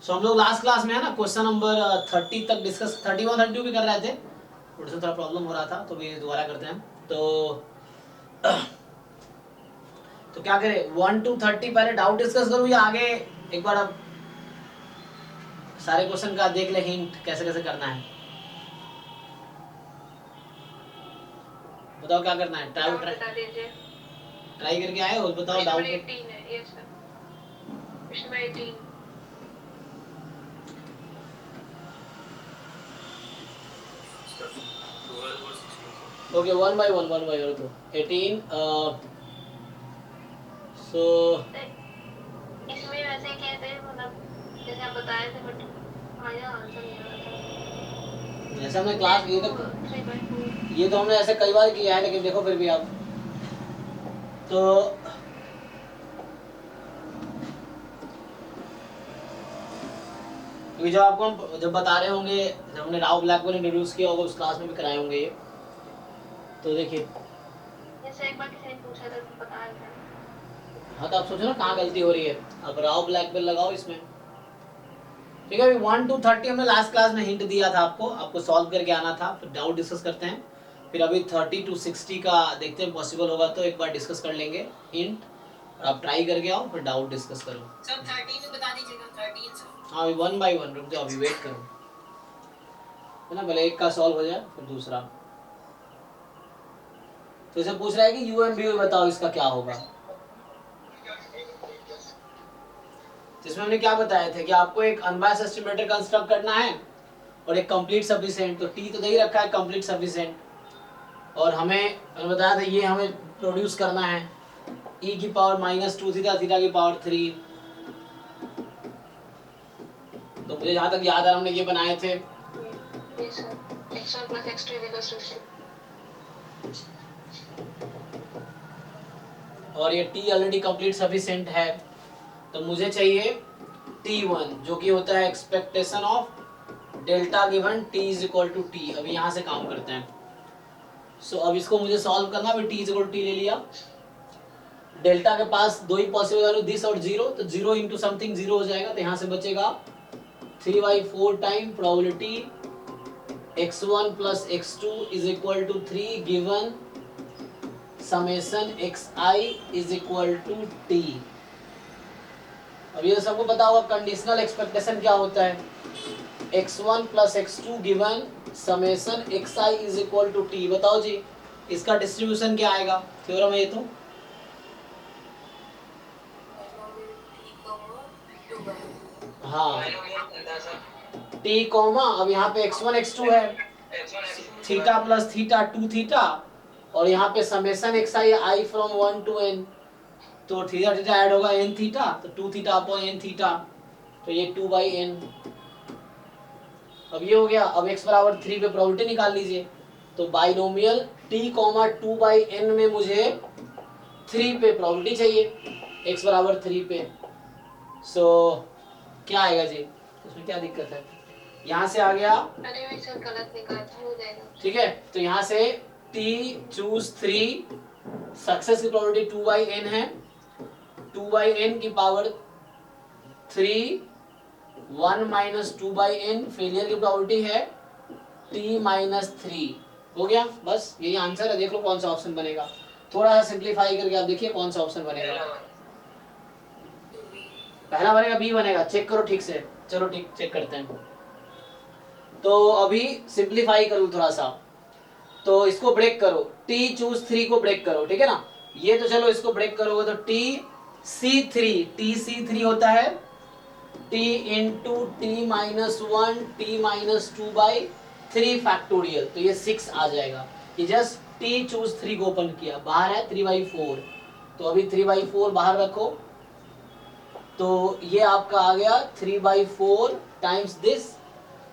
सो हम लोग last class में है ना क्वेश्चन नंबर 30 तक डिस्कस 31 32 भी कर रहे थे, थोड़ा प्रॉब्लम हो रहा था तो भी दोबारा करते हैं। तो क्या करें 1 to 30 पहले डाउट डिस्कस करूँ या आगे एक बार अब सारे क्वेश्चन का देख ले हिंट कैसे कैसे करना है। बताओ क्या करना है। ट्राई करके आए और बताओ डाउट। 18 है yes sir, question 18। Okay 1 by 1 तो 18 सो इसमें वैसे क्या थे मतलब जैसे आप बताए थे बट आया आंसर नहीं आ रहा था। जैसे हमने क्लास ये तो हमने ऐसे कई बार किया है, लेकिन देखो फिर भी आप तो क्योंकि जब आपको हम जब बता रहे होंगे, जब हमने राव ब्लैकबोर्ड इंट्रोड्यूस किया होगा उस क्लास में भी कराए होंगे ये। तो देखिए जैसे एक बार किसी ने पूछा था तो बता रहा। हाँ तो आप सोचो ना कहाँ गलती हो रही है। अब राव ब्लैकबोर्ड लगाओ इसमें। ठीक है, अभी 1 to 30 हमने लास्ट क्लास में हिंट दिया था आपको सॉल्व करके आना था, फिर डाउट डिस्कस करते हैं। फिर अभी 30 to 60 का देखते हैं, पॉसिबल होगा तो एक बार डिस्कस कर लेंगे हिंट, और आप ट्राई करके आओ फिर डाउट डिस्कस करो। सर 13 में बता दीजिएगा 13 सर। हाँ अभी 1 by 1 रुक जाओ, अभी वेट करो है ना, पहले एक का सॉल्व हो जाए फिर दूसरा। तो इसे पूछ रहा है कि यू एंड बी बताओ इसका क्या होगा। जिसमें हमने क्या बताया था कि आपको एक अनबायस्ड एस्टिमेटर कंस्ट्रक्ट करना है और एक कंप्लीट सफिशिएंट। तो टी तो दे ही रखा है कंप्लीट सफिशिएंट, और हमें बताया था ये हमें प्रोड्यूस करना है e की पावर -2 थीटा थीटा की पावर 3। तो मुझे जहाँ तक याद है हमने ये बनाए थे x1 + x2 और ये t ऑलरेडी कंप्लीट सफिशिएंट है। तो मुझे चाहिए t1 जो कि होता है expectation of delta given t = t। अभी यहाँ से काम करते हैं। सो अब इसको मुझे सॉल्व करना, अभी t = t ले लिया। डेल्टा के पास दो ही पॉसिबल वैल्यू दिस और 0, तो 0 इंटू समथिंग 0 हो जाएगा। तो यहाँ से बचेगा 3/4 time probability x1 + x2 = 3 given summation xi = t। अब ये सबको पता होगा कंडीशनल एक्सपेक्टेशन क्या होता है। x1 + x2 given summation xi = t। बताओ जी इसका डिस्ट्रीब्यूशन क्या आएगा। थ्योरम है ये तो हाँ t कॉमा, अब यहाँ पे x1 x2 है, थीटा प्लस थीटा 2 थीटा, और यहाँ पे summation xi i from 1 to n। तो थीटा थीटा ऐड होगा n थीटा, तो 2 थीटा अपॉन n थीटा, तो ये 2/n। अब ये हो गया। अब x = 3 पे प्रोबेबिलिटी निकाल लीजिए। तो बाइनोमियल t, 2/n में मुझे 3 पे प्रोबेबिलिटी चाहिए x = 3 पे। सो क्या आएगा जी, उसमें क्या दिक्कत है। यहाँ से आ गया, अरे भाई सर गलत निकाला हो जाएगा। ठीक है, तो यहाँ से t चूज 3 सक्सेस की प्रोबेबिलिटी 2/n है, 2/n की पावर 3, 1 - 2/n फेलियर की प्रोबेबिलिटी है t - 3। हो गया, बस यही आंसर है। देख लो कौन सा ऑप्शन बनेगा। थोड़ा सा सिंप्लीफाई करके आप देखिए कौन सा ऑप्शन बनेगा। पहला बनेगा बी बनेगा, चेक करो ठीक से। चलो ठीक, चेक करते हैं। तो अभी सिंप्लीफाई करूँ थोड़ा सा, तो इसको ब्रेक करो, t चूज 3 को ब्रेक करो, ठीक है ना। ये तो चलो इसको ब्रेक करोगे तो tc3 होता है t × t - 1 t - 2/3 फैक्टोरियल। तो ये 6 आ जाएगा। ये जस्ट t चूज 3 को ओपन किया, बाहर है 3/4। तो अभी 3/4 बाहर रखो, तो ये आपका आ गया 3/4 टाइम्स दिस।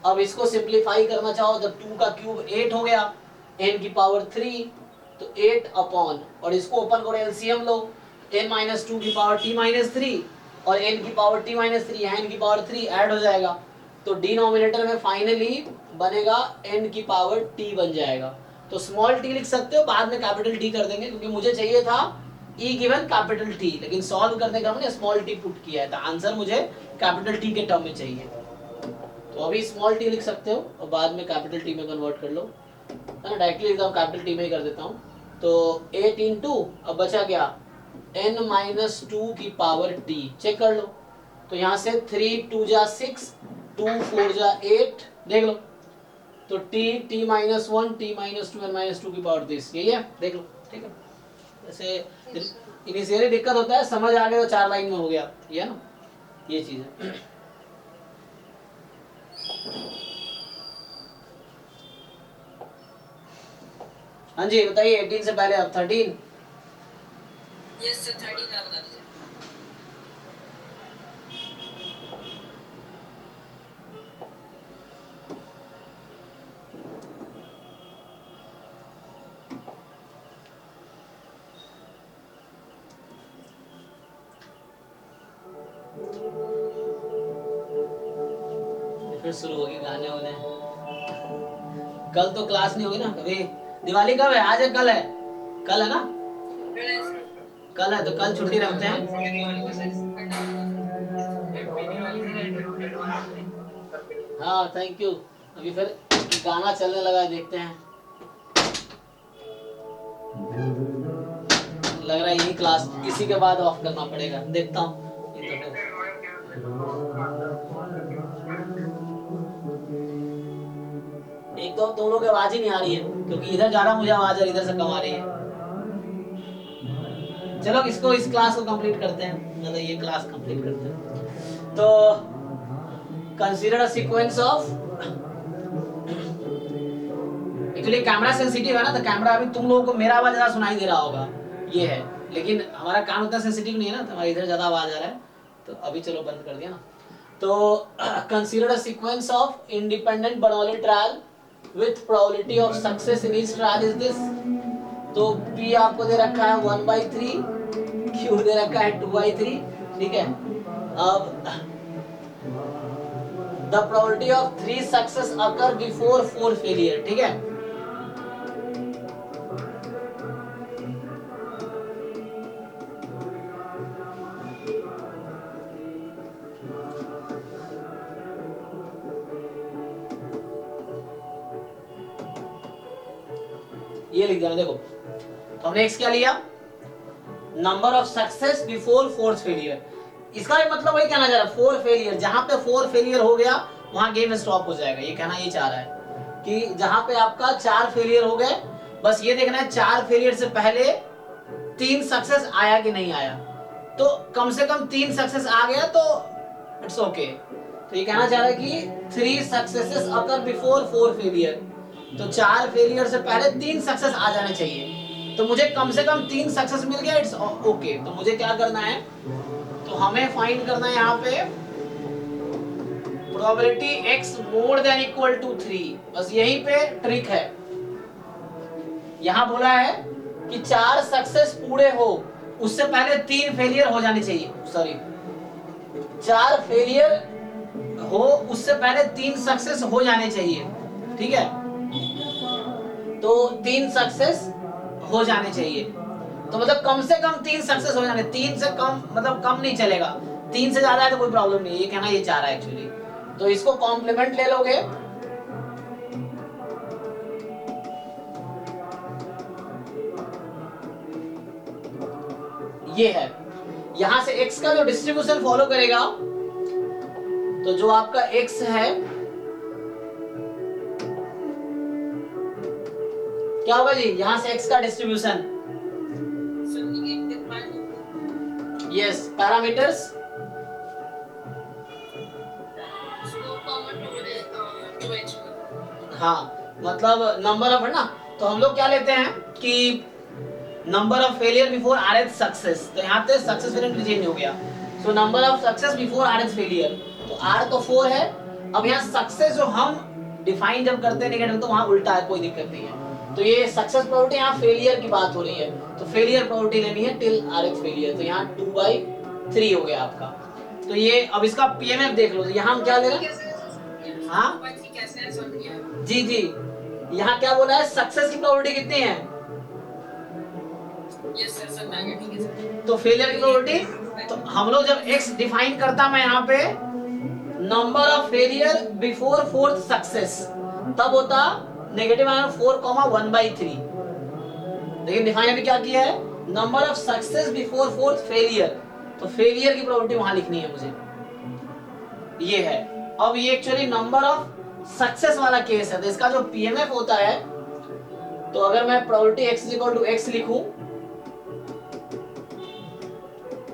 अब इसको सिंप्लीफाई करना चाहो तो 2 का क्यूब 8 हो गया, n की पावर 3, तो 8 अपॉन, और इसको ओपन करो एलसीएम लो, n - 2 की पावर t - 3 और n की पावर t - 3, यहाँ n की पावर 3 ऐड हो जाएगा। तो डिनोमिनेटर में फाइनली बनेगा n की पावर t बन जाएगा। तो स्मॉल t लिख सकते हो, बाद में कैपिटल T कर देंगे, क्योंकि मुझे चाहिए था E गिवन कैपिटल T, लेकिन सॉल्व करने का हमने स्मॉल t पुट किया है, तो आंसर मुझे कैपिटल T के टर्म में चाहिए। तो अभी स्मॉल t लिख सकते हो और बाद में कैपिटल T में कन्वर्ट कर लो, है ना। डायरेक्टली एकदम कैपिटल T में ही कर देता हूँ। तो 8 इंटू, अब बचा क्या, n-2 की पावर t, चेक कर लो। तो यहाँ से 3 2 जा 6, 2 4 जा 8, देख लो। तो t -1 t -2 n-2 की पावर 10, यही है, देख लो, ठीक है। जैसे इनिशियली दिक्कत होता है, समझ आ गया तो 4 लाइन में हो गया, ये है ना, ये चीज है। हाँ जी बताइए, 18 से पहले अब 13। यस सर 13 का बता दीजिए। फिर शुरू होगी गाने वाने। कल तो क्लास नहीं होगी ना, अभी दिवाली कब है, आज है कल है, कल है ना, कल है, तो कल छुट्टी रखते हैं। हाँ थैंक यू। अभी फिर गाना चलने लगा है, देखते हैं, लग रहा है यही क्लास इसी के बाद ऑफ करना पड़ेगा, देखता हूँ। एक तो दोनों की आवाज ही नहीं आ रही है, क्योंकि इधर जा रहा मुझे आवाज और इधर से कम आ रही है। चलो इसको, इस क्लास को कंप्लीट करते हैं, मतलब ये क्लास कंप्लीट करते हैं। तो consider a sequence of, actually camera sensitive है ना, तो कैमरा अभी तुम लोगों को मेरा आवाज ज्यादा सुनाई दे रहा होगा, ये है, लेकिन हमारा कान उतना सेंसिटिव नहीं है ना, तो हमारा इधर ज्यादा आवाज आ रहा है, तो अभी चलो बंद कर दिया ना। तो consider a sequence of independent Bernoulli trial with probability of success in each trial is this। तो P आपको दे रखा है 1/3, Q दे रखा है 2/3, ठीक है। अब the probability of 3 success occur before 4 failure, ठीक है। ये लिख देना, देखो तो हमने x क्या लिया, number of success before fourth failure. इसका भी मतलब वही कहना चाह रहा है, 4 फेलियर, जहां पे 4 फेलियर हो गया वहां गेम स्टॉप हो जाएगा, ये कहना ये चाह रहा है कि जहां पे आपका 4 फेलियर हो गए, बस ये देखना है 4 फेलियर से पहले 3 सक्सेस आया कि नहीं आया। तो कम से कम 3 सक्सेस आ गया तो इट्स ओके। तो ये कहना चाह रहा है कि 3 सक्सेसेस अकर बिफोर 4 फेलियर, तो 4 फेलियर से पहले 3 सक्सेस आ जाने चाहिए। तो मुझे कम से कम 3 सक्सेस मिल गया, इट्स ओके। तो मुझे क्या करना है, तो हमें फाइंड करना है यहाँ पे probability x more than equal to 3, बस यही पे ट्रिक है। यहाँ बोला है कि 4 सक्सेस पूरे हो उससे पहले 3 फेलियर हो जाने चाहिए, सॉरी 4 फेलियर हो उससे पहले 3 सक्सेस हो जाने चाहिए, ठीक है। तो 3 सक्सेस हो जाने चाहिए, तो मतलब कम से कम 3 सक्सेस हो जाने, 3 से कम मतलब कम नहीं चलेगा, 3 से ज्यादा है तो कोई प्रॉब्लम नहीं है, ये कहना ये चाह रहा है एक्चुअली। तो इसको कॉम्प्लीमेंट ले लोगे, ये है, यहां से x का जो डिस्ट्रीब्यूशन फॉलो करेगा, तो जो आपका x है क्या होगा जी, यहां से x का डिस्ट्रीब्यूशन, यस पैरामीटर्स, हाँ मतलब नंबर ऑफ, है ना। तो हम लोग क्या लेते हैं कि number of failure before RH success, तो यहाँ पे सक्सेस वेरिएंट चेंज हो गया, so number of success before RH failure, तो आर तो 4 है। अब यहाँ सक्सेस जो हम डिफाइन जब करते हैं नेगेटिव, तो वहां उल्टा है, कोई दिक्कत नहीं है। तो ये सक्सेस प्रोबेबिलिटी, यहाँ फेलियर की बात हो रही है, तो फेलियर प्रोबेबिलिटी लेनी है टिल आरएच फेलियर, तो यहाँ 2/3 हो गया आपका। तो ये अब इसका पीएमएफ देख लो, तो यहाँ हम क्या ले रहे हैं, हाँ जी जी, यहाँ क्या बोला है, सक्सेस की प्रोबेबिलिटी कितनी है, यस सर सब आ गया, ठीक है सर। तो फेलियर की प्रोबेबिलिटी, तो हम लोग जब x डिफाइन करता मैं यहाँ पे number of failure before fourth success, तब होता -4,1/3। लेकिन डिफाइन अभी क्या किया है, number of success before fourth failure, तो फेलियर की प्रोबेबिलिटी वहां लिखनी है मुझे, ये है। अब ये एक्चुअली नंबर ऑफ सक्सेस वाला केस है, तो इसका जो पीएमएफ होता है, तो अगर मैं प्रोबेबिलिटी x लिखूं,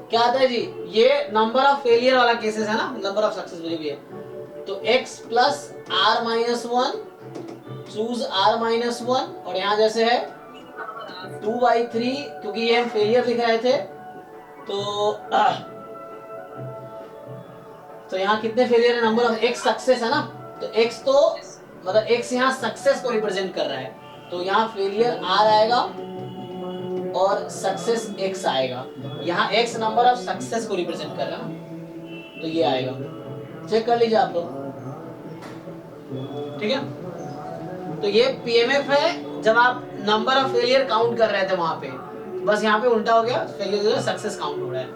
क्या आता है जी, ये नंबर ऑफ फेलियर वाला केसेस है ना, नंबर ऑफ सक्सेस भी है, तो x plus r-1, choose r-1, और यहां जैसे है 2/3, क्योंकि ये हम फेलियर लिख रहे थे, तो यहाँ कितने फेलियर है, नंबर ऑफ x सक्सेस है ना, तो x तो मतलब x यहाँ सक्सेस को रिप्रेजेंट कर रहा है, तो यहाँ फेलियर r आएगा और सक्सेस x आएगा। यहाँ x नंबर ऑफ सक्सेस को रिप्रेजेंट कर रहा है, तो ये आएगा, चेक कर लीजिए आप लोग, ठीक है। तो ये पीएमएफ है जब आप नंबर ऑफ फेलियर काउंट कर रहे थे वहां पे, बस यहाँ पे उल्टा हो गया, फेलियर सक्सेस काउंट हो रहा है।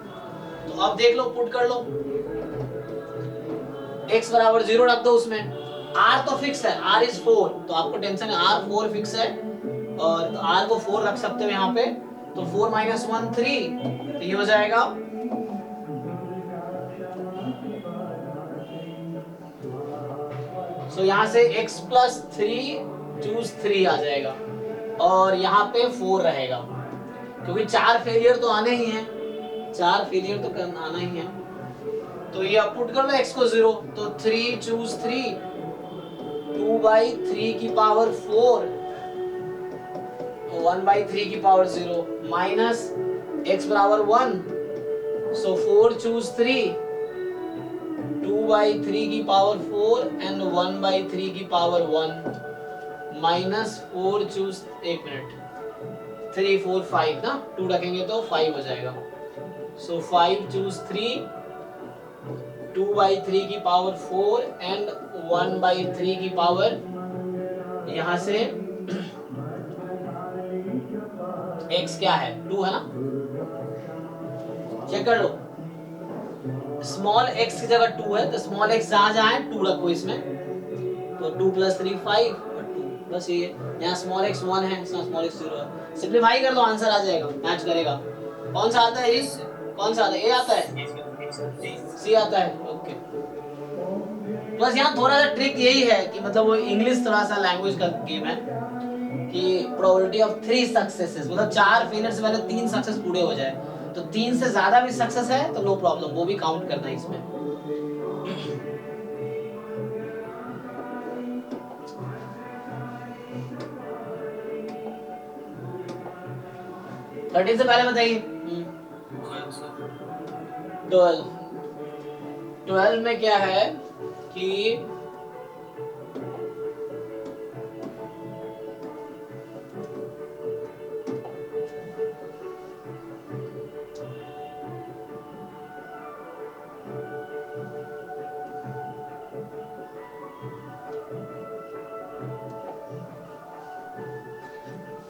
तो अब देख लो, पुट कर लो, x बराबर 0 रख दो, उसमें r तो फिक्स है, r इज 4, तो आपको टेंशन है, r 4 फिक्स है, और तो r को 4 रख सकते हो यहाँ पे, तो 4 - 1 3, तो ये हो जाएगा सो यहाँ से x प्लस 3 चूज 3 आ जाएगा, और यहाँ पे 4 रहेगा, क्योंकि 4 फेलियर तो आने ही हैं, 4 फेलियर तो आना ही है, तो ये आप पुट कर लो x को 0, तो 3 चूज 3, 2/3 की पावर 4, 1/3 की पावर 0, माइनस x बराबर 1, सो 4 चूज 3, 2/3 की पावर 4 एंड 1/3 की पावर 1, माइनस 4 चूज, एक मिनट, 3 4 5 ना, 2 रखेंगे तो 5 हो जाएगा, सो 5 चूज 3, 2/3 की पावर 4 एंड 1/3 की पावर, यहां से x क्या है, 2 है ना, चेक कर लो, स्मॉल x की जगह 2 है, तो स्मॉल x जहां जहां है 2 रखो इसमें, तो 2 + 3 5 और 2, बस ये, यहाँ स्मॉल x 1 है, स्मॉल x 0 है, सिंपलीफाई कर लो, आंसर आ जाएगा, मैच करेगा। कौन सा आता है जी, कौन सा आता है, a आता है, c आता है, ओके। बस यहाँ थोड़ा सा ट्रिक यही है कि मतलब वो इंग्लिश थोड़ा सा लैंग्वेज का गेम है, कि प्रोबेबिलिटी ऑफ 3 सक्सेसेस, मतलब 4 फेलियर से पहले 3 सक्सेस पूरे हो जाए, तो 3 से ज्यादा भी सक्सेस है तो नो प्रॉब्लम, वो भी काउंट करना है इसमें। थर्टीन से पहले बताइए, 12 में क्या है कि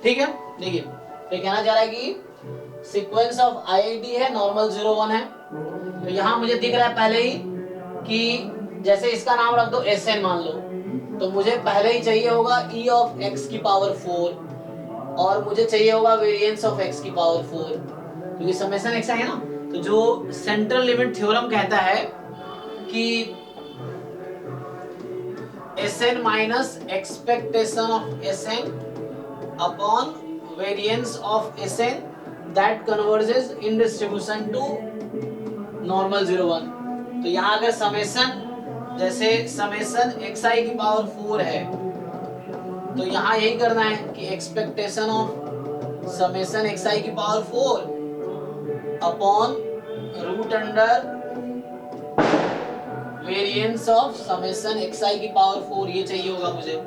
ठीक है, देखिए ये कहना चाह रहा है कि सीक्वेंस ऑफ आईआईडी है, नॉर्मल 0 1 है, तो यहाँ मुझे दिख रहा है पहले ही कि जैसे इसका नाम रख दो Sn मान लो, तो मुझे पहले ही चाहिए होगा e ऑफ x की पावर 4, और मुझे चाहिए होगा वेरिएंस ऑफ x की पावर 4, क्योंकि समेशन x है ना, तो जो सेंट्रल लिमिट थ्योरम कहता है कि Sn minus expectation of Sn upon variance of Sn that converges in distribution to normal 0 1, तो यहाँ अगर समेशन, जैसे समेशन xi की पावर 4 है, तो यहाँ यही करना है कि एक्सपेक्टेशन ऑफ समेशन xi की power 4 upon root under variance of summation xi की पावर 4, ये चाहिए होगा मुझे,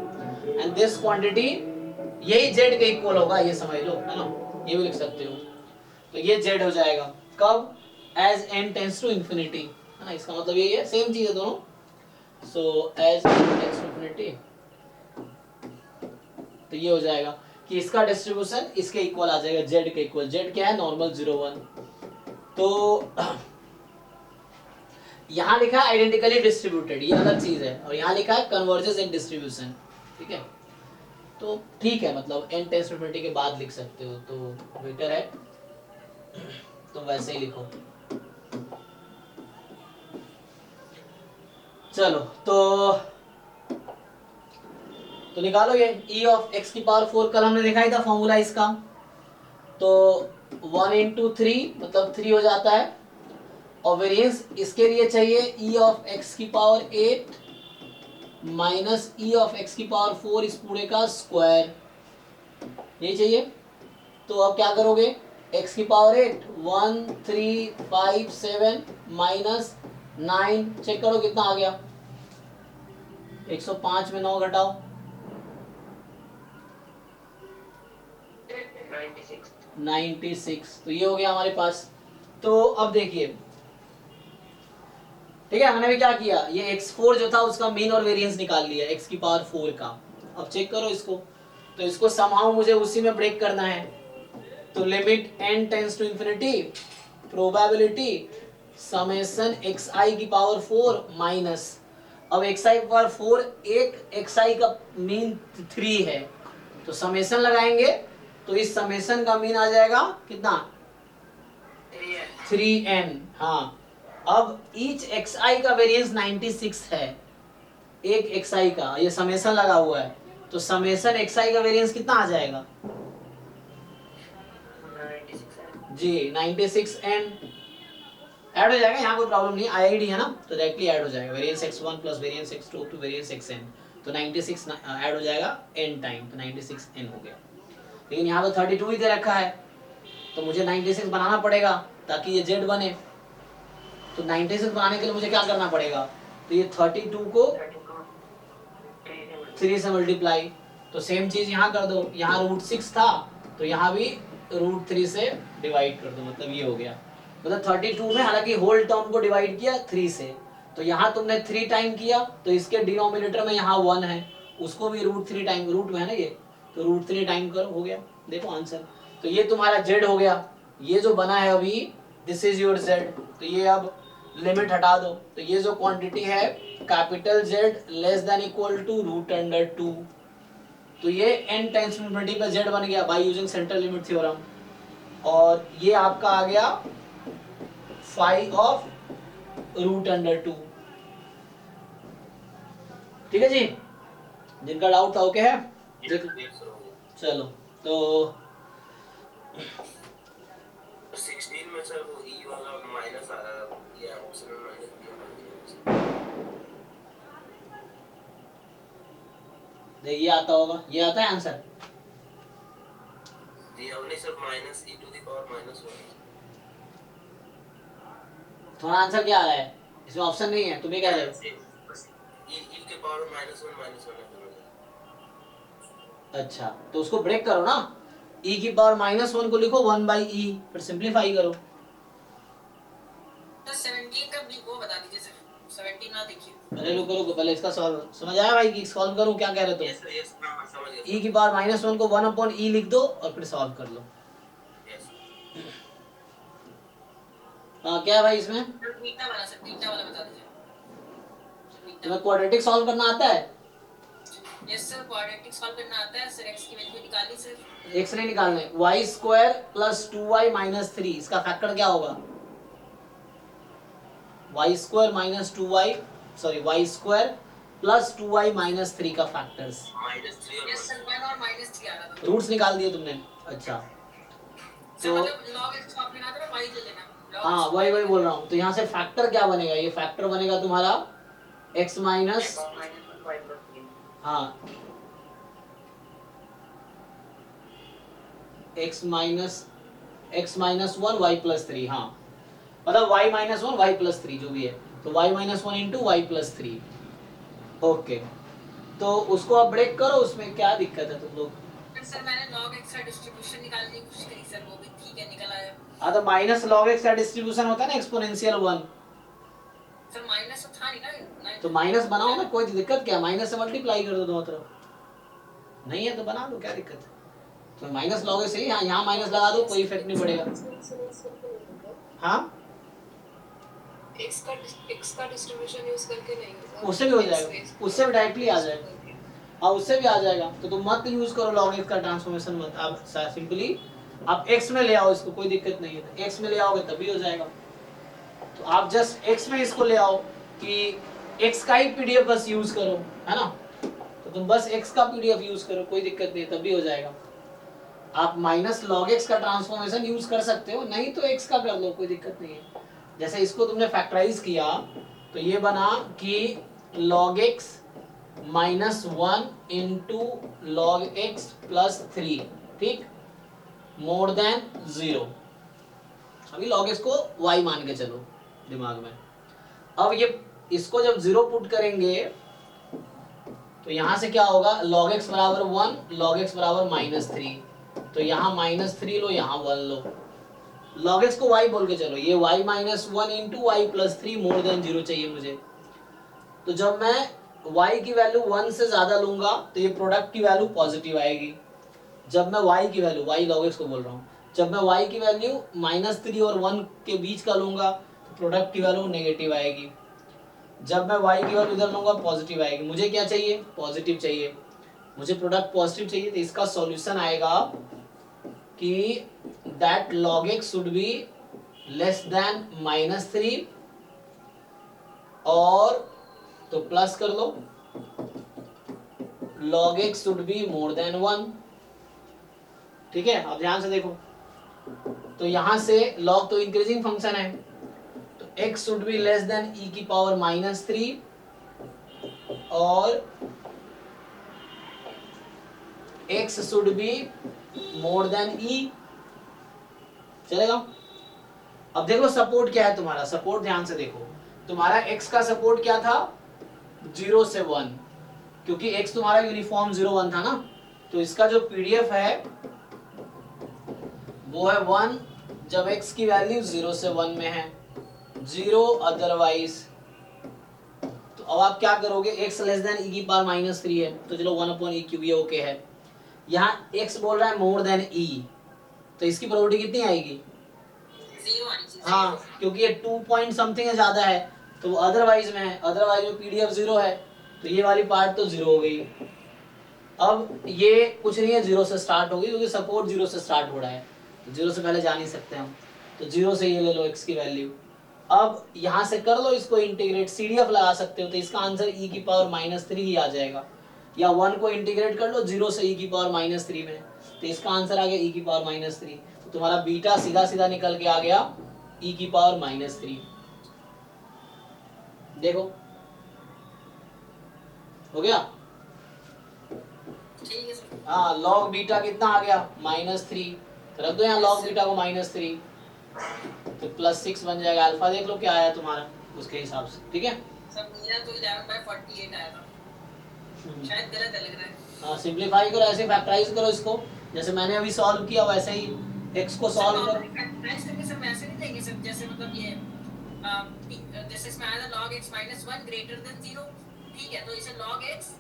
एंड दिस क्वांटिटी यही z के इक्वल होगा, ये समझ लो, है ना, ये भी लिख सकते हो, तो ये z हो जाएगा कब, as n tends to infinity, है ना, इसका मतलब यही है, सेम चीज है दोनों, so as n tends to infinity, तो ये हो जाएगा, कि इसका डिस्ट्रीब्यूशन इसके इक्वल आ जाएगा, जेड के इक्वल। जेड क्या है? नॉर्मल 0 1। तो यहाँ लिखा है आइडेंटिकली डिस्ट्रीब्यूटेड, ये अलग चीज है, और यहाँ लिखा है कन्वर्जेस इन डिस्ट्रीब्यूशन। ठीक है, तो ठीक है, मतलब n टेंस टू इन्फिनिटी के बाद लिख सकते हो, तो बेटर है तो वैसे ही लिखो। चलो तो निकालो ये e ऑफ x की पावर 4, कल हमने देखा ही था फॉर्मूला इसका। तो 1 into 3 मतलब 3 हो जाता है, और वेरिएंस इसके लिए चाहिए e ऑफ x की power 8 minus e of x की पावर 4 इस पूरे का स्क्वायर, यही चाहिए। तो अब क्या करोगे, x की पावर 8 1 3 5 7 माइनस 9, चेक करो कितना आ गया, 105 में 9 घटाओ 96, तो ये हो गया हमारे पास। तो अब देखिए, ठीक है, हमने भी क्या किया, ये x4 जो था उसका मीन और वेरिएंस निकाल लिया x की पावर 4 का। अब चेक करो इसको, तो इसको समहाउ मुझे उसी में ब्रेक करना है। तो limit n tends to infinity probability summation xi की पावर 4 माइनस, अब xi की पावर 4 एक xi का मीन 3 है, तो समेशन लगाएंगे तो इस समेशन का मीन आ जाएगा कितना, 3n। हाँ, अब ईच xi का वेरिएंस 96 है, एक xi का, ये समेशन लगा हुआ है, तो समेशन xi का वेरिएंस कितना आ जाएगा जी, 96n ऐड हो जाएगा, यहाँ कोई प्रॉब्लम नहीं, आईआईडी है ना, तो डायरेक्टली ऐड हो जाएगा, variance x1 plus variance x2 to variance xn, तो 96 ऐड हो जाएगा n टाइम, तो 96n हो गया। लेकिन यहाँ तो 32 ही दे रखा है, तो मुझे 96 बनाना पड़ेगा ताकि ये z बने। तो 96 बनाने के लिए मुझे क्या करना पड़ेगा, तो ये 32 को 3 से मल्टीप्लाई, तो सेम चीज यहाँ कर दो, यहाँ √6 था तो यहाँ भी √3 से डिवाइड कर दो, मतलब ये हो गया। मतलब 32 में हालांकि होल टर्म को डिवाइड किया 3 से, तो यहाँ तुमने 3 टाइम किया, तो इसके डिनोमिनेटर में यहाँ 1 है, उसको भी √3 टाइम, रूट में है ना ये, तो √3 टाइम करो, हो गया, देखो आंसर। तो ये तुम्हारा z हो गया, ये जो बना है अभी दिस इज योर z। तो ये अब लिमिट हटा दो, तो ये जो क्वांटिटी है capital Z less than equal to √2, तो ये n टेंस टू इन्फिनिटी पे z बन गया by using central limit theorem, और ये आपका आ गया 5 ऑफ √2। ठीक है जी, जिनका डाउट था ओके है, चलो तो 16 में सर वो ई वाला माइनस आ रहा है, ये ऑप्शन में माइनस देखिए ये आता होगा, ये आता है आंसर, ये हमने sir minus e to the power -1। तुम्हारा आंसर क्या आ रहा है, इसमें ऑप्शन नहीं है, तुम ये कह रहे हो ई के पावर -1 है। अच्छा, तो उसको ब्रेक करो ना, e की पावर -1 को लिखो 1/e, फिर सिंपलीफाई करो। तो 17 का भी वो बता दीजिए सर, 17 ना देखिए। पहले रुको पहले इसका सॉल्व समझ आया भाई कि सॉल्व करूं, क्या कह रहे हो तुम? यस समझ गया। e की पावर -1 को 1/e लिख दो और फिर सॉल्व कर लो। यस हाँ, क्या है भाई इसमें? बीटा वाला सर, बीटा वाला बता दीजिए। तुम्हें क्वाड्रेटिक सॉल्व करना आता है? यस सर, क्वाड्रेटिक सॉल्व करना आता है सर, x की वैल्यू निकाली सर। x नहीं निकालने, y² + 2y - 3, इसका फैक्टर क्या होगा? y² - 2y, sorry y² + 2y - 3 का फैक्टर्स। -3 और यस सर, 1 और -3 आ रहा था। रूट्स निकाल दिए तुमने? अच्छा, सर मतलब log x को आपने कहा था ना, y ले लेना। हाँ वही बोल रहा हूँ। तो यहाँ से फैक्टर क्या बनेगा, ये फैक्टर बनेगा तुम्हारा x माइनस, हाँ x माइनस 1 y + 3, हाँ मतलब y - 1 y + 3 जो भी है, तो y - 1 × y + 3। ओके, तो उसको आप ब्रेक करो, उसमें क्या दिक्कत है तुम लोग? सर मैंने log x का डिस्ट्रीब्यूशन निकालने की कोशिश करी सर, वो भी ठीक है, निकल आया। हाँ, तो -log x का डिस्ट्रीब्यूशन होता है ना एक्सपोनेंशियल 1, सर माइनस तो था नहीं ना, तो माइनस बनाओ ना, कोई दिक्कत क्या, माइनस से मल्टीप्लाई कर दो दोनों तरफ, नहीं है तो बना दो, क्या दिक्कत है? तो माइनस लॉग एक्स सही, हाँ यहाँ माइनस लगा दो, कोई इफेक्ट नहीं पड़ेगा। हाँ x का डिस्ट्रीब्यूशन यूज करके नहीं होगा, उससे भी हो जाएगा, उससे भी डायरेक्टली आ जाएगा। हाँ उससे भी आ जाएगा, तो तुम मत यूज करो लॉग एक्स का ट्रांसफॉर्मेशन, मत। आप सिंपली आप एक्स में ले आओ इसको, कोई दिक्कत नहीं है, एक्स में ले आओगे तभी हो जाएगा। तो आप जस्ट एक्स में इसको ले आओ कि एक्स का ही पीडीएफ बस यूज करो, है ना। तो तुम बस एक्स का पीडीएफ यूज करो, कोई दिक्कत नहीं, तभी हो जाएगा। आप माइनस लॉग एक्स का ट्रांसफॉर्मेशन यूज कर सकते हो, नहीं तो एक्स का कर लो, कोई दिक्कत नहीं है। जैसे इसको तुमने फैक्टराइज किया तो ये बना कि log x minus 1 into log x plus 3, ठीक, मोर देन 0। अभी log x को y मान के चलो दिमाग में। अब ये इसको जब 0 पुट करेंगे तो यहां से क्या होगा, log x बराबर 1, log x बराबर माइनस 3, तो यहाँ माइनस 3 लो, यहाँ 1 लो। log x को y बोल के चलो, ये y minus 1 into y plus 3 more than 0 चाहिए मुझे। तो जब मैं y की वैल्यू 1 से ज्यादा लूंगा तो ये प्रोडक्ट की वैल्यू पॉजिटिव आएगी। जब मैं y की वैल्यू, y log x को बोल रहा हूँ, जब मैं y की वैल्यू माइनस 3 और 1 के बीच का लूंगा तो प्रोडक्ट की वैल्यू नेगेटिव आएगी। जब मैं y की वैल्यू इधर लूंगा पॉजिटिव आएगी। मुझे क्या चाहिए, पॉजिटिव चाहिए, मुझे प्रोडक्ट पॉजिटिव चाहिए। तो इसका सॉल्यूशन आएगा कि that log x should be less than minus 3 और तो प्लस कर लो, log x should be more than 1, ठीक है। अब ध्यान से देखो, तो यहां से log तो इंक्रीजिंग फंक्शन है, तो x should be less than e की पावर माइनस 3 और x should be more than e, चलेगा। अब देखो सपोर्ट क्या है तुम्हारा, सपोर्ट ध्यान से देखो, तुम्हारा x का सपोर्ट क्या था, 0 से 1, क्योंकि x तुम्हारा यूनिफॉर्म 0 1 था ना। तो इसका जो पीडीएफ है वो है 1 जब x की वैल्यू 0 से 1 में है, 0 अदरवाइज। तो अब आप क्या करोगे, x लेस देन e की पावर माइनस 3 है, तो चलो 1 अपॉन e क्यूब ये ओके है। यहाँ x बोल रहा है मोर देन e, तो इसकी प्रोबेबिलिटी कितनी आएगी, 0 आनी चाहिए। हाँ, क्योंकि ये 2 पॉइंट समथिंग है, ज्यादा है, तो वो अदरवाइज में है, अदरवाइज में पीडीएफ 0 है, तो ये वाली पार्ट तो 0 हो गई। अब ये कुछ नहीं है, 0 से स्टार्ट होगी, क्योंकि सपोर्ट 0 से स्टार्ट हो रहा है, तो 0 से पहले जा नहीं सकते हम, तो 0 से ये ले लो x की वैल्यू। अब यहाँ से कर लो इसको इंटीग्रेट, सीडीएफ लगा सकते हो, तो इसका आंसर e की पावर माइनस 3 ही आ जाएगा। या 1 को इंटीग्रेट कर लो 0 से e की पावर माइनस 3 में, तो इसका आंसर आ गया e की पावर माइनस 3। तो तुम्हारा बीटा सीधा सीधा निकल के आ गया e की पावर माइनस 3। देखो हो गया, ठीक है सर। हाँ log बीटा कितना आ गया, माइनस 3, रख दो यहाँ log बीटा को माइनस 3, तो प्लस 6 बन जाएगा। अल्फा देख लो क्या आया तुम्हारा उसके हिसाब से, ठीक है। सर मेरा तो 11/48 आया था, शायद गलत है लग रहा है। हाँ सिंपलीफाई करो, ऐसे फैक्टराइज करो इसको, जैसे मैंने अभी सॉल्व किया वैसे ही x को सॉल्व करो। फैक्टराइज करके सर वैसे नहीं देंगे सर, जैसे मतलब ये जैसे इसमें आया था log x minus 1 greater than 0, ठीक है, तो इसे log x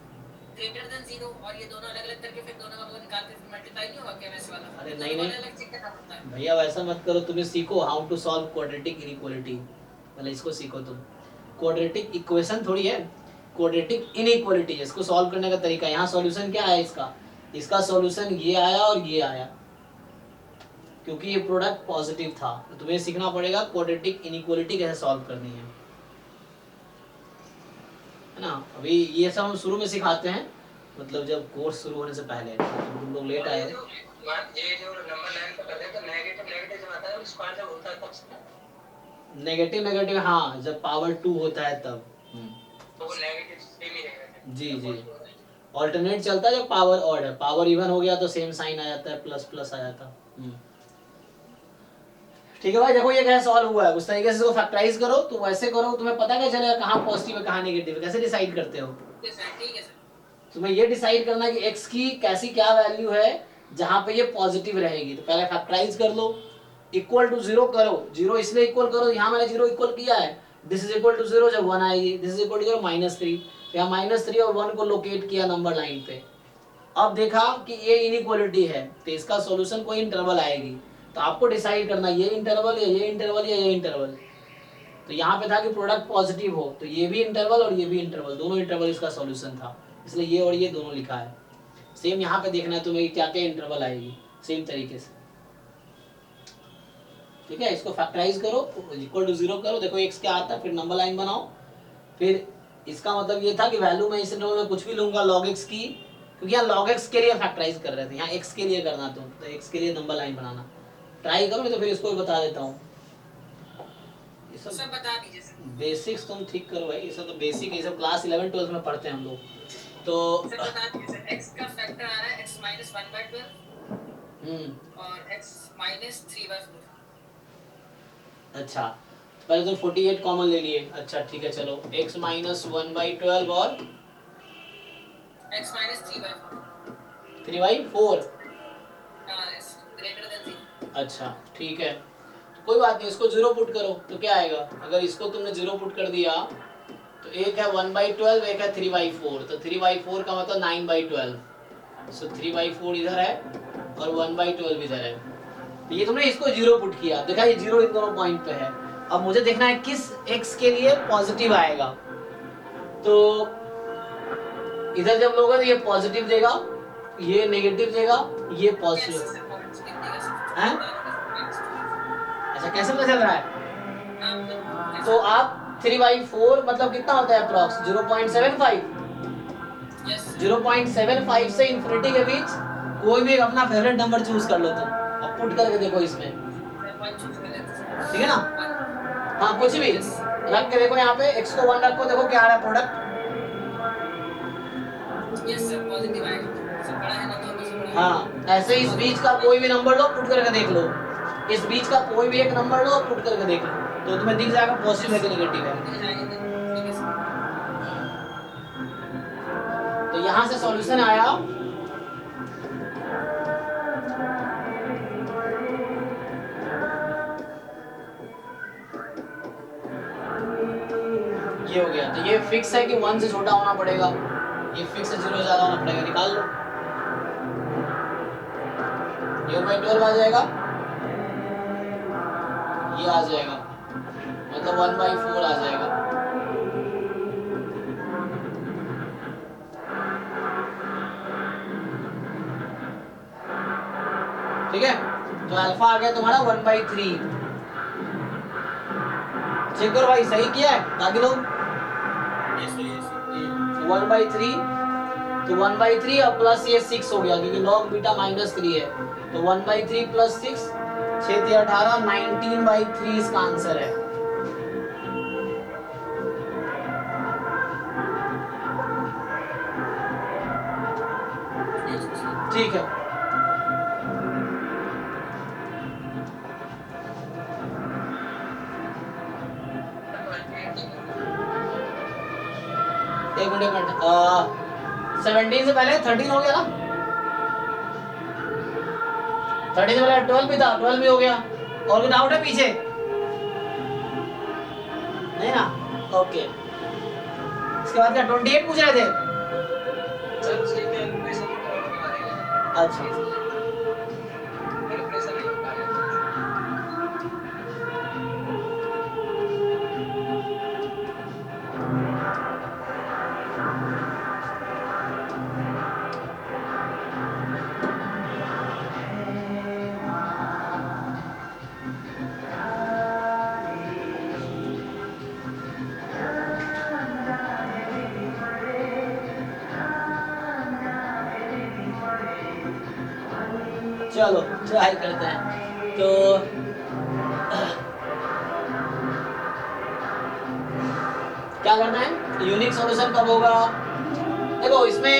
greater than 0 और ये दोनों अलग अलग करके फिर दोनों का वो निकाल के फिर मल्टीप्लाई नहीं होगा क्या वैसे वाला? अरे तो नहीं, दोनों नहीं। अलग चेक करना पड़ता है। भैया वैसा मत करो, तुम्हें सीखो how to solve quadratic inequality, पहले इसको सीखो तुम। क्वाड्रेटिक इक्वेशन थोड़ी है, क्वाड्रेटिक इनइक्वालिटी, इसको सॉल्व करने का तरीका। यहाँ सॉल्यूशन क्या है इसका, इसका सॉल्यूशन ये आया और ये आया, क्योंकि ये प्रोडक्ट पॉजिटिव था। तो तुम्हें सीखना पड़ेगा क्वाड्रेटिक इनइक्वालिटी कैसे सॉल्व करनी है ना। अभी ये सब हम शुरू में सिखाते हैं, मतलब जब कोर्स शुरू होने से पहले, तुम लोग लेट आए। ये जो नंबर लाइन पर कर देते नेगेटिव नेगेटिव जब आता है स्क्वायर जब होता है तब नेगेटिव नेगेटिव, हाँ जब पावर 2 होता है तब। तो वो नेगेटिव सेम ही रहेगा। जी जी, ऑल्टरनेट चलता है जब पावर ऑड है, पावर इवन हो गया तो सेम साइन आ जाता है, प्लस प्लस आ जाता। ठीक है भाई, देखो ये कैसे सॉल्व हुआ है, उस तरीके से इसको फैक्टराइज करो, तो वैसे करो, तुम्हें पता क्या चलेगा कहाँ पॉजिटिव है कहाँ नेगेटिव है, कैसे डिसाइड करते हो। ठीक है सर। तुम्हें ये डिसाइड करना है कि x की कैसी क्या वैल्यू है जहाँ पे ये पॉजिटिव रहेगी। तो पहले फैक्टराइज कर लो, इक्वल टू 0 करो, 0 इसलिए इक्वल करो, यहाँ मैंने 0 इक्वल किया है, दिस इज इक्वल टू 0 जब 1 आएगी, this is equal to minus 3, यहाँ माइनस 3 और 1 को लोकेट किया नंबर लाइन पे। अब देखा कि ये इनइक्वालिटी है तो इसका सॉल्यूशन कोई इंटरवल आएगी, तो आपको डिसाइड करना ये इंटरवल या ये इंटरवल या ये इंटरवल। तो यहाँ पे था कि प्रोडक्ट पॉजिटिव हो तो ये भी इंटरवल और ये भी इंटरवल, दोनों इंटरवल इसका सॉल्यूशन था, इसलिए ये और ये दोनों लिखा है। सेम यहाँ पे देखना है तुम्हें क्या क्या इंटरवल आएगी सेम तरीके से। ठीक है, इसको फैक्टराइज करो, इक्वल टू 0 करो, देखो x क्या आता है, फिर नंबर लाइन बनाओ। फिर इसका मतलब ये था कि वैल्यू मैं इस इंटरवल में कुछ भी लूंगा log x की, क्योंकि यहाँ log x के लिए फैक्टराइज कर रहे थे, यहाँ x के लिए करना तो x के लिए नंबर लाइन बनाना। ट्राई करो, नहीं तो फिर इसको भी बता देता हूँ। ये सब बता दीजिए सर। बेसिक्स तुम ठीक करो भाई, ये सब तो बेसिक, ये सब क्लास 11 12 में पढ़ते हैं हम लोग। तो सर बता दीजिए सर, x का फैक्टर आ रहा है x minus 1/12 और x minus 3/4। अच्छा, पहले तो 48 कॉमन ले लिए। अच्छा ठीक है, चलो x minus 1/12 और x minus 3/4 3/4। greater than 0। अच्छा ठीक है, तो कोई बात नहीं, इसको 0 पुट करो तो क्या आएगा। अगर इसको तुमने 0 पुट कर दिया तो एक है 1/12, एक है 3/4, तो 3/4 का मतलब 9/12, सो 3/4 इधर है और 1/12 इधर है। तो ये तुमने इसको 0 पुट किया, देखा ये 0 इन दोनों पॉइंट पे है। अब मुझे देखना है किस x के लिए पॉजिटिव आएगा, तो इधर जब लोगे तो ये पॉजिटिव देगा, ये नेगेटिव देगा, ये पॉजिटिव है। अच्छा कैसे पता चल रहा है, तो आप 3/4 मतलब कितना होता है अप्रॉक्स 0.75, 0.75 से इंफिनिटी के बीच कोई भी अपना फेवरेट नंबर चूज कर लो तुम, अब पुट करके देखो इसमें, ठीक है ना। हाँ कुछ भी रख के देखो, यहाँ पे x को 1 रखो, देखो क्या आ रहा है प्रोडक्ट। यस सर, पॉजिटिव आएगा सर, बड़ा है ना तो बस बड़ा। हाँ ऐसे इस बीच का कोई भी नंबर लो, पुट करके देख लो, इस बीच का कोई भी एक नंबर लो, पुट करके देख लो, तो तुम्हें दिख जाएगा पॉजिटिव है कि नेगेटिव है। ठीक है सर। तो यहाँ से सॉल्यूशन आया ये हो गया, तो ये फिक्स है कि 1 से छोटा होना पड़ेगा, ये फिक्स है 0 से ज्यादा होना पड़ेगा, निकाल लो। ये 1/12 आ जाएगा, ये आ जाएगा, मतलब 1/4 आ जाएगा। ठीक है, तो अल्फा आ गया तुम्हारा 1/3। चेक करो भाई सही किया है बाकी लोग। 1/3, तो 1/3 और प्लस ये 6 हो गया क्योंकि log बीटा -3 है, तो 1/3 प्लस 6 6 3 18 19/3 इसका आंसर है। ठीक है, एक मिनट 17 से पहले 13 हो गया ना, 13 से पहले 12 भी था, 12 भी हो गया, और कोई डाउट है पीछे नहीं ना। ओके, इसके बाद क्या 28 पूछ रहे थे। सर उसके कैलकुलेशन के बारे में अच्छा कैलकुलेशन नहीं हो पा रहा है। चलो ट्राई करते हैं। तो क्या करना है, यूनिक सॉल्यूशन कब होगा। देखो इसमें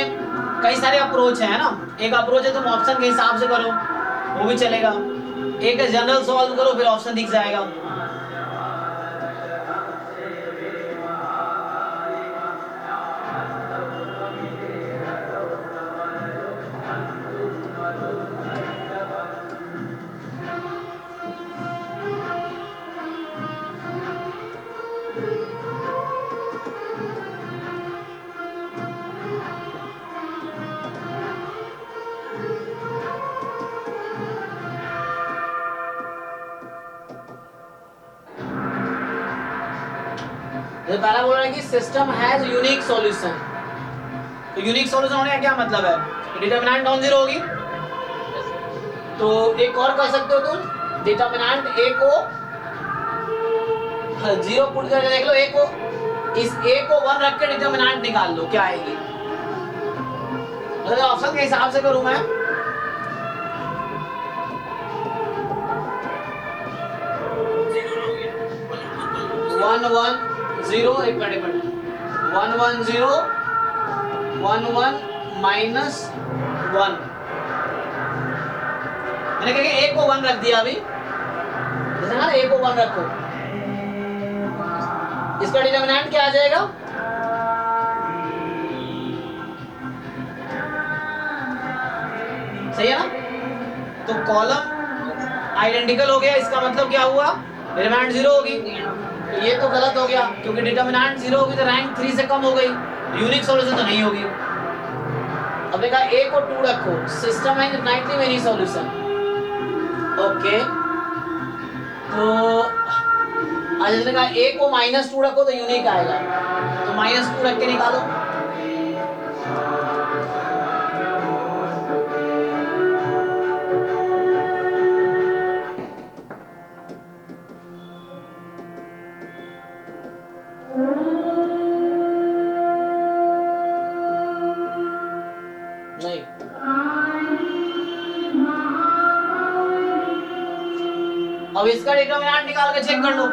कई सारे अप्रोच है ना, एक अप्रोच है तुम ऑप्शन के हिसाब से करो वो भी चलेगा, एक है जनरल सॉल्व करो फिर ऑप्शन दिख जाएगा। तो पहला बोल रहा है कि सिस्टम हैज यूनिक सॉल्यूशन। तो यूनिक सॉल्यूशन होने का क्या मतलब है? डिटरमिनेंट नॉन जीरो होगी। तो एक और कर सकते हो तुम, डिटरमिनेंट ए को जीरो पुट करके देख लो, ए को, इस ए को 1 रख के डिटरमिनेंट निकाल लो क्या आएगी। मतलब ऑप्शन के हिसाब से करूं मैं, वन वन जीरो, एक मिनट 1 1 0 1 1 माइनस 1, मैंने कहा ए को 1 रख दिया अभी, जैसे ना ए को 1 रखो, इसका डिटरमिनेंट क्या आ जाएगा? सही है ना? तो कॉलम आइडेंटिकल हो गया, इसका मतलब क्या हुआ? डिटरमिनेंट 0 होगी। तो ये तो गलत हो गया क्योंकि डिटरमिनेंट 0 होगी तो रैंक 3 से कम हो गई, यूनिक सॉल्यूशन तो नहीं होगी। अब देखा ए को 2 रखो, सिस्टम है इनफिनिटली मेनी सॉल्यूशन। ओके, तो आज जैसे कहा ए को -2 रखो तो यूनिक आएगा, तो -2 रख के निकालो। नहीं, अब इसका डिटरमिनेंट निकाल के चेक कर लो,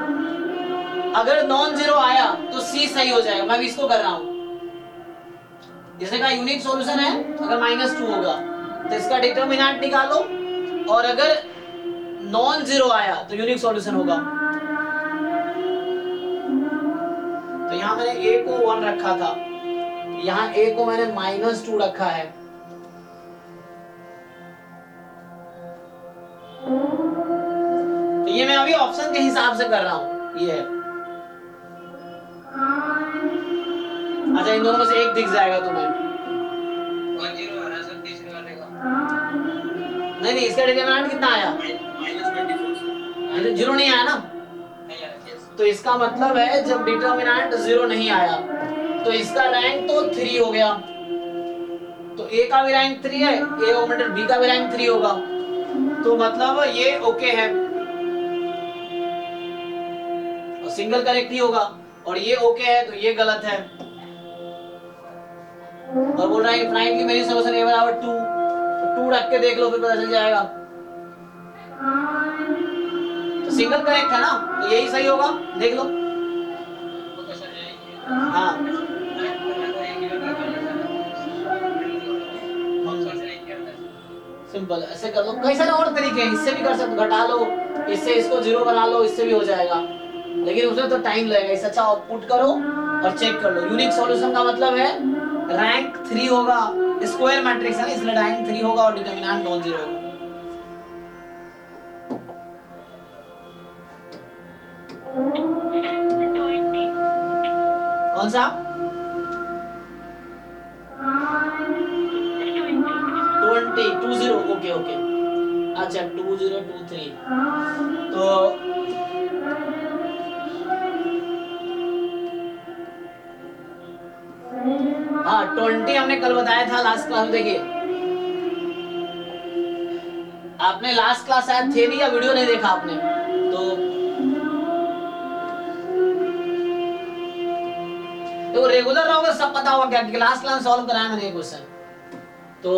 अगर नॉन जीरो आया तो सी सही हो जाएगा। मैं भी इसको कर रहा हूं, जिसने कहा यूनिक सॉल्यूशन है, अगर -2 होगा तो इसका डिटरमिनेंट निकालो, और अगर नॉन जीरो आया तो यूनिक सॉल्यूशन होगा। तो यहां मैंने a को 1 रखा था, यहां a को मैंने -2 रखा है। तो ये मैं अभी ऑप्शन के हिसाब से कर रहा हूं, ये है। अच्छा, इन दोनों में से एक दिख जाएगा तुम्हें। 1 0 आ रहा है सर तीसरे वाले का। नहीं, इसका डिटरमिनेंट कितना आया? जीरो नहीं आया ना? नहीं आ रहा। तो इसका मतलब है जब डिटरमिनेंट 0 नहीं आया तो इसका रैंक तो 3 हो गया। तो a का भी रैंक 3 है, a ओमेटर b का भी रैंक 3 होगा, तो मतलब ये ओके है और सिंगल करेक्ट ही होगा, और ये ओके है तो ये गलत है। और बोल रहा है इनफाइनाइटली मेनी सॉल्यूशन a बराबर 2, तो 2 रख के देख लो फिर पता चल जाएगा। तो सिंगल करेक्ट है ना, तो यही सही होगा, देख लो। वो तो सर यही है। हाँ, सिंपल ऐसे कर लो। कई सारे और तरीके हैं, इससे भी कर सकते हो, घटा लो, इससे इसको 0 बना लो, इससे भी हो जाएगा, लेकिन उसमें तो टाइम लगेगा। इससे अच्छा आउटपुट करो और चेक कर लो। यूनिक सॉल्यूशन का मतलब है रैंक 3 होगा, स्क्वायर मैट्रिक्स है ना, इसलिए रैंक 3 होगा और डिटरमिनेंट नॉन जीरो होगा। कौन सा? 20 ओके ओके, अच्छा 2023। तो हाँ 20 हमने कल बताया था लास्ट क्लास में। देखिए आपने लास्ट क्लास शायद थे नहीं या वीडियो नहीं देखा आपने, तो रेगुलर रहोगे सब पता होगा क्या, क्लास क्लास सॉल्व कराया मैंने क्वेश्चन। तो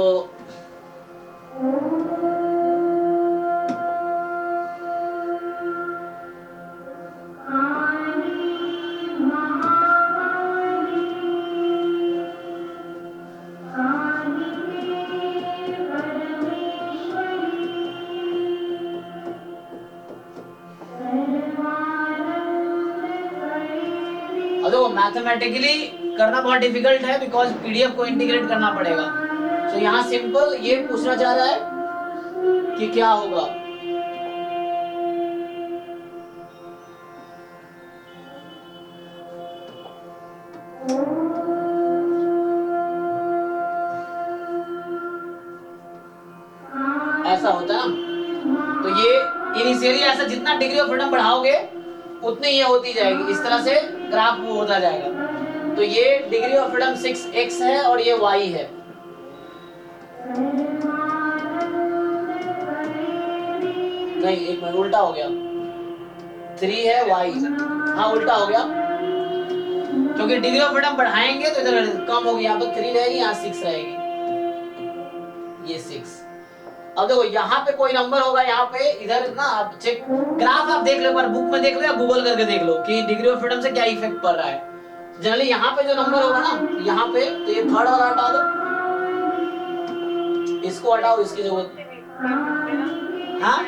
देखो मैथमेटिकली करना बहुत डिफिकल्ट है बिकॉज पीडीएफ को इंटीग्रेट करना पड़ेगा। तो यहाँ सिंपल ये पूछना चाह रहा है कि क्या होगा। ऐसा होता है ना, तो ये इनिशियली ऐसा जितना डिग्री ऑफ फ्रीडम बढ़ाओगे उतनी ये होती जाएगी। इस तरह से ग्राफ वो होता जाएगा। तो ये डिग्री ऑफ फ्रीडम 6x है और ये y है। नहीं, एक मिनट, उल्टा हो गया, 3 है y, हाँ उल्टा हो गया, क्योंकि डिग्री ऑफ फ्रीडम बढ़ाएंगे तो इधर कम होगी, यहाँ पर 3 रहेगी, यहाँ 6 रहेगी, ये 6। अब देखो यहाँ पे कोई नंबर होगा, यहाँ पे इधर ना आप चेक ग्राफ आप देख लो, एक बार बुक में देख लो या गूगल करके देख लो कि डिग्री ऑफ फ्रीडम से क्या इफेक्ट पड़ रहा है। जनरली यहाँ पे जो नंबर होगा ना, यहाँ पे तो ये थर्ड वाला हटा दो, इसको हटाओ, इसकी जरूरत, हाँ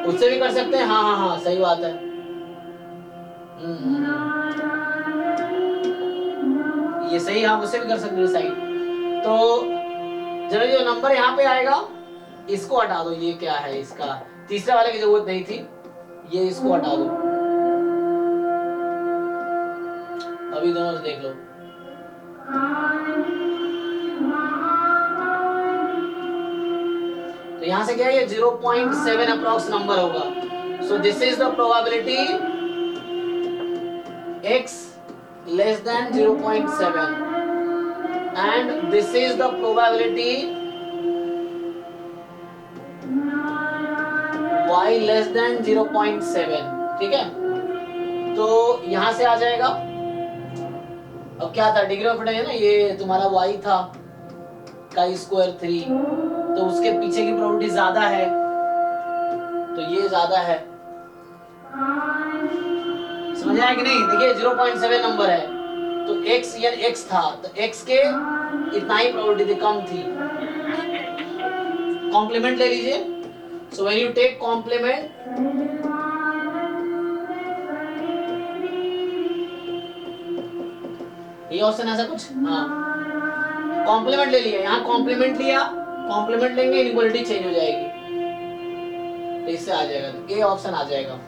उससे भी कर सकते हैं, हाँ हाँ हाँ सही बात है। ये सही, हाँ उससे भी कर सकते हैं सही। तो जनरली जो नंबर यहाँ पे आएगा इसको हटा दो, ये क्या है, इसका तीसरे वाले की जरूरत नहीं थी, ये इसको हटा दो, अभी दोनों से देख लो। तो यहाँ से क्या है, ये 0.7 अप्रॉक्स नंबर होगा। So this is the probability x less than 0.7 and this is the probability y less than 0.7, ठीक है। तो यहां से आ जाएगा, अब क्या था, डिग्री ऑफ फ्रीडम है ना, ये तुम्हारा y था का स्क्वायर 3, तो उसके पीछे की प्रोबेबिलिटी ज्यादा है, तो ये ज्यादा है, समझ आया कि नहीं। देखिए 0.7 नंबर है, तो x यानी x था, तो x के इतना ही प्रोबेबिलिटी थी, कम थी। कॉम्प्लीमेंट ले लीजिए, so when you take complement, ये ऑप्शन ऐसा कुछ, हाँ कॉम्प्लीमेंट ले लिया, यहाँ कॉम्प्लीमेंट लिया, कॉम्प्लीमेंट लेंगे इनइक्वालिटी चेंज हो जाएगी, तो इससे आ जाएगा, तो ये ऑप्शन आ जाएगा।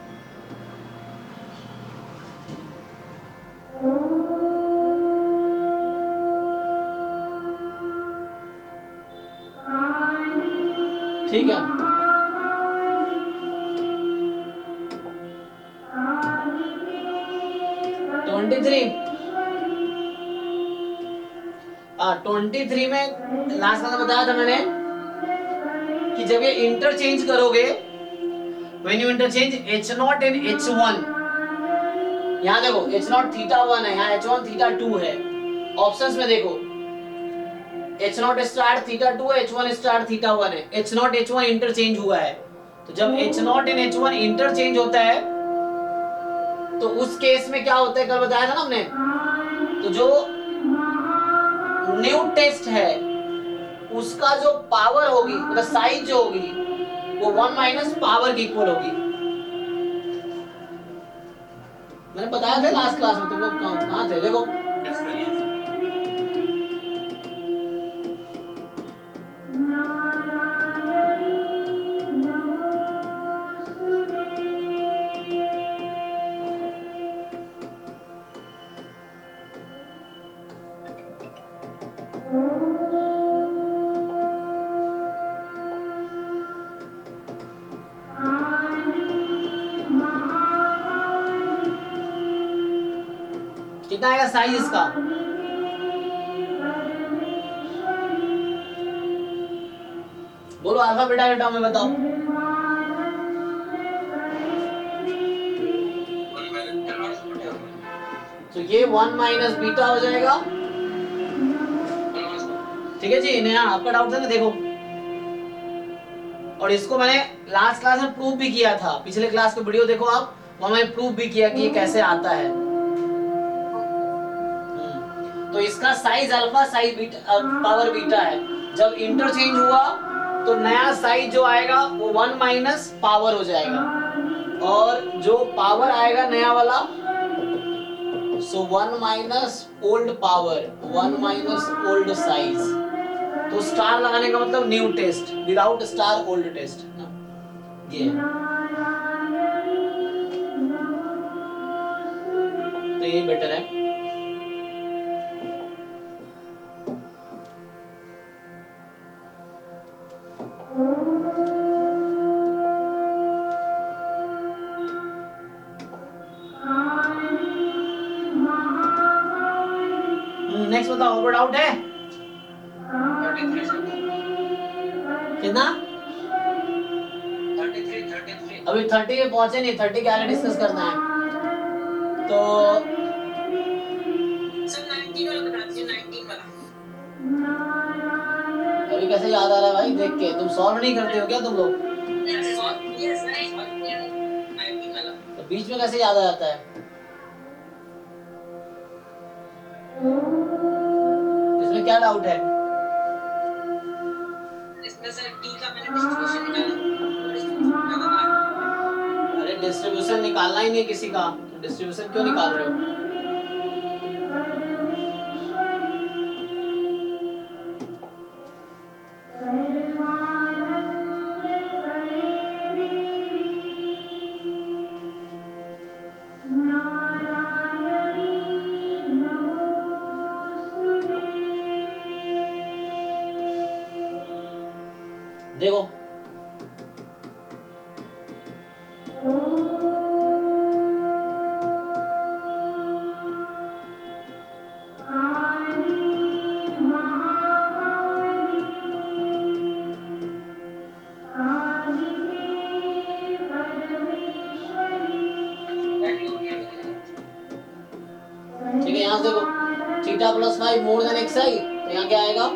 ठीक है, ट्वेंटी थ्री में लास्ट में बताया था मैंने कि जब ये इंटरचेंज करोगे, when you interchange H0 and H1, यहाँ देखो H0 थीटा 1 है, यहाँ H1 थीटा 2 है, ऑप्शंस में देखो H0 स्टार थीटा 2 है, H1 स्टार थीटा 1 है, H0 H1 इंटरचेंज हुआ है। तो जब H0 एंड H1 इंटरचेंज होता है तो उस केस में क्या होता है, कल बताया था ना हमने, तो जो न्यू टेस्ट है उसका जो पावर होगी, मतलब साइज जो होगी, वो 1 माइनस पावर की इक्वल होगी। मैंने बताया था लास्ट क्लास में, तुम लोग कहाँ थे, देखो कितना आएगा साइज इसका, बोलो अल्फा बीटा के टर्म में बताओ। तो ये 1 माइनस बीटा हो जाएगा, ठीक है जी। नया आपका डाउट था ना, देखो, और इसको मैंने लास्ट क्लास में प्रूव भी किया था, पिछले क्लास के वीडियो देखो आप, वहां मैंने प्रूव भी किया कि ये कैसे आता है। तो इसका size alpha, size beta, power beta है। जब इंटरचेंज हुआ तो नया साइज जो आएगा वो 1 माइनस पावर हो जाएगा, और जो पावर आएगा नया वाला, so 1 minus old power, 1 minus old size. तो स्टार लगाने का मतलब new test, without star old test, ये तो ये बेटर है। और कोई डाउट है? 33 सर। कितना? 33 अभी 30 पे पहुंचे नहीं, 30 के आगे डिस्कस करना है। तो सर 19 वाला बता दीजिए, 19 वाला। अभी कैसे याद आ रहा है भाई देख के? तुम सॉल्व नहीं करते हो क्या तुम लोग? यस सर, 19 वाला। तो बीच में कैसे याद आ जाता है? इसमें क्या डाउट है? इसमें सर टी का मैंने डिस्ट्रीब्यूशन निकाला। अरे डिस्ट्रीब्यूशन निकालना ही नहीं किसी का, डिस्ट्रीब्यूशन क्यों निकाल रहे हो? देखो ठीक है, यहाँ से देखो theta plus 5 more than x आई, तो यहाँ क्या आएगा?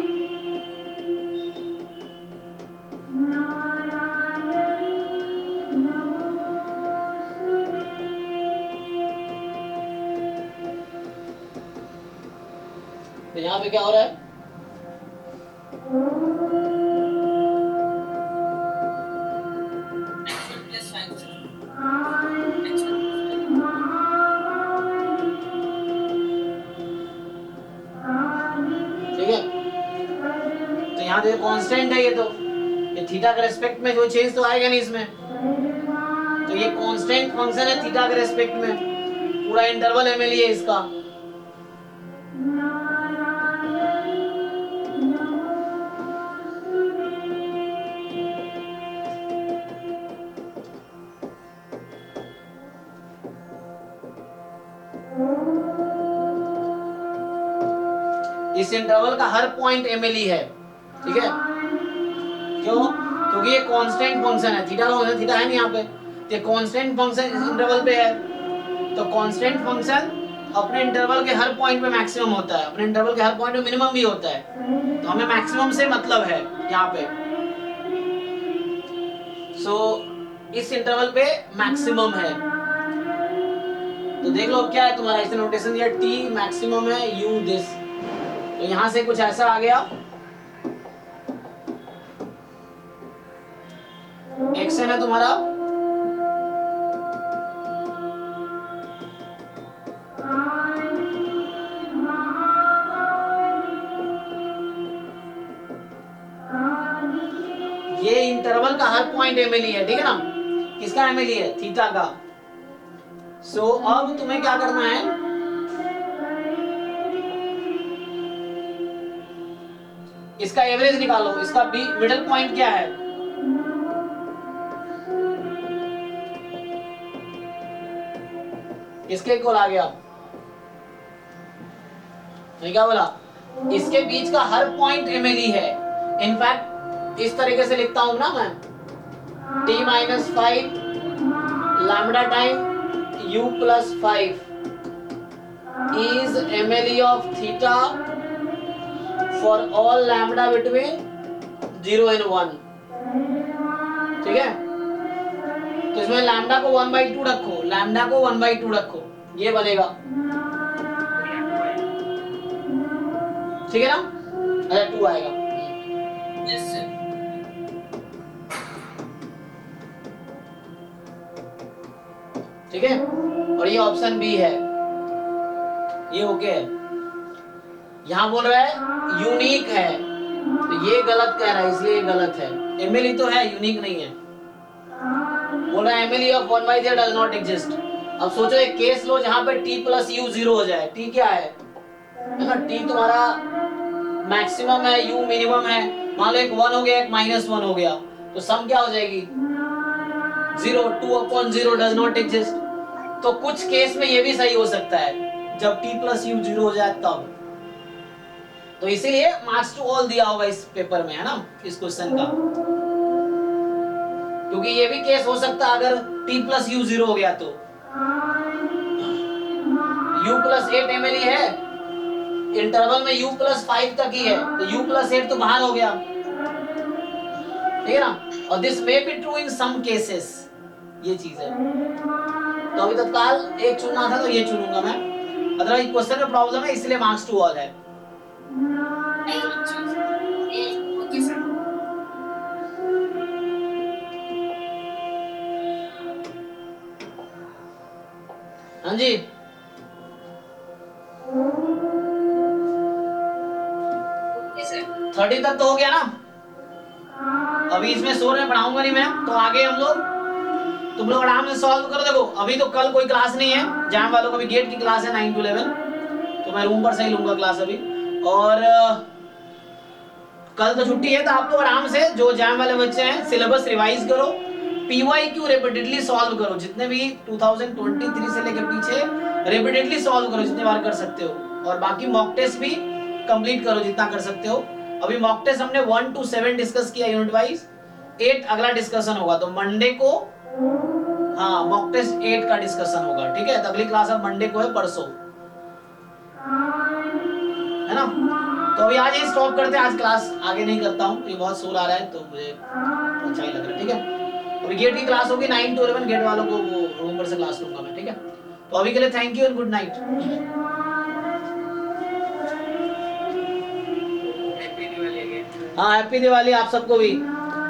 तो यहाँ पे क्या हो रहा है? Plus 5 sir. ठीक है, तो यहाँ देखो कांस्टेंट है ये थीटा के रेस्पेक्ट में कोई चेंज तो आएगा नहीं इसमें, तो ये कांस्टेंट फंक्शन है थीटा के रेस्पेक्ट में, पूरा इंटरवल है लिए इसका। इस इंटरवल का हर पॉइंट एमएलई है, ठीक है? क्यों? क्योंकि ये कांस्टेंट फंक्शन है, थीटा का फंक्शन थीटा है नहीं यहाँ पे, ये कांस्टेंट फंक्शन इस इंटरवल पे है, तो कांस्टेंट फंक्शन अपने इंटरवल के हर पॉइंट पे मैक्सिमम होता है, अपने इंटरवल के हर पॉइंट पे मिनिमम भी होता है, तो हमें मैक्सिमम से मतलब है यहाँ पे। सो इस इंटरवल पे मैक्सिमम है, तो देख लो क्या है तुम्हारा, इसे नोटेशन दिया टी मैक्सिमम है यू दिस, तो यहां से कुछ ऐसा आ गया, एक्शन है तुम्हारा ये इंटरवल का हर पॉइंट एमएलई है, ठीक है ना? किसका एमएलई है? थीटा का। सो अब तुम्हें क्या करना है, इसका एवरेज निकालो, इसका बी मिडिल पॉइंट क्या है? किसके इक्वल आ गया? मैं क्या बोला? इसके बीच का हर पॉइंट एमएलई है। इनफैक्ट इस तरीके से लिखता हूं ना मैं, t minus 5 lambda time u plus 5 is MLE of theta for all lambda between 0 and 1, ठीक है? तो इसमें लैम्डा को 1/2 रखो, लैम्डा को 1/2 रखो, ये बनेगा, ठीक है ना? अच्छा 2 आएगा। Yes sir. ठीक है, और ये ऑप्शन बी है, ये ओके है। यहाँ बोल रहा है यूनिक है, तो ये गलत कह रहा है, इसलिए ये गलत है। एमएलई तो है, यूनिक नहीं है। बोल रहा है MLE of 1/z does not exist. अब सोचो एक केस लो जहां पे t प्लस u 0 हो जाए। t क्या है ना? t तुम्हारा मैक्सिमम है, u मिनिमम है। मान लो एक 1 हो गया, एक -1 हो गया, तो सम क्या हो जाएगी? 0। 2/0 डज नॉट एग्जिस्ट। तो कुछ केस में ये भी सही हो सकता है, जब t प्लस u 0 हो जाए तब। तो इसीलिए मार्क्स टू ऑल दिया होगा इस पेपर में, है ना, इस क्वेश्चन का, क्योंकि ये भी केस हो सकता है अगर t प्लस यू 0 हो गया तो u प्लस 8 ml ही है, इंटरवल में u प्लस 5 तक ही है, तो u प्लस 8 तो बाहर हो गया, ठीक है ना। और this may be true in some cases, ये चीज है। तो अभी तत्काल एक चुनना था तो ये चुनूंगा मैं, अदरवाइज क्वेश्चन में प्रॉब्लम है इसलिए मार्क्स टू ऑल है। Okay sir. हाँ जी, ओके सर। 30 तक तो हो गया ना। अभी इसमें शोर में पढ़ाऊंगा नहीं मैं, तो आगे हम लोग, तुम लोग आराम से सॉल्व करो। देखो अभी तो कल कोई क्लास नहीं है, जैम वालों को भी गेट की क्लास है 9 to 11, तो मैं रूम पर से ही लूंगा क्लास अभी। और कल तो छुट्टी है, तो आप लोग आराम से जो जैम वाले बच्चे हैं सिलेबस रिवाइज करो, PYQ रिपीटेडली सॉल्व करो, जितने भी 2023 से लेकर पीछे रिपीटेडली सॉल्व करो जितने बार कर सकते हो, और बाकी मॉक टेस्ट भी कंप्लीट करो जितना कर सकते हो। अभी मॉक टेस्ट हमने 1 to 7 डिस्कस किया यूनिट वाइज, 8 अगला डिस्कशन होगा, तो मंडे को हाँ मॉक टेस्ट 8 का डिस्कशन होगा, ठीक है। तो अगली क्लास अब मंडे को है, परसों, है ना। तो अभी आज ही स्टॉप करते हैं, आज क्लास आगे नहीं करता हूँ, ये बहुत शोर आ रहा है तो मुझे अच्छा ही लग रहा है, ठीक है। अभी गेट की क्लास होगी 9 to 11, गेट वालों को वो रूम पर से क्लास लूंगा मैं, ठीक है। तो अभी के लिए thank you and good night. Happy Diwali again. हाँ हैप्पी दिवाली आप सबको भी।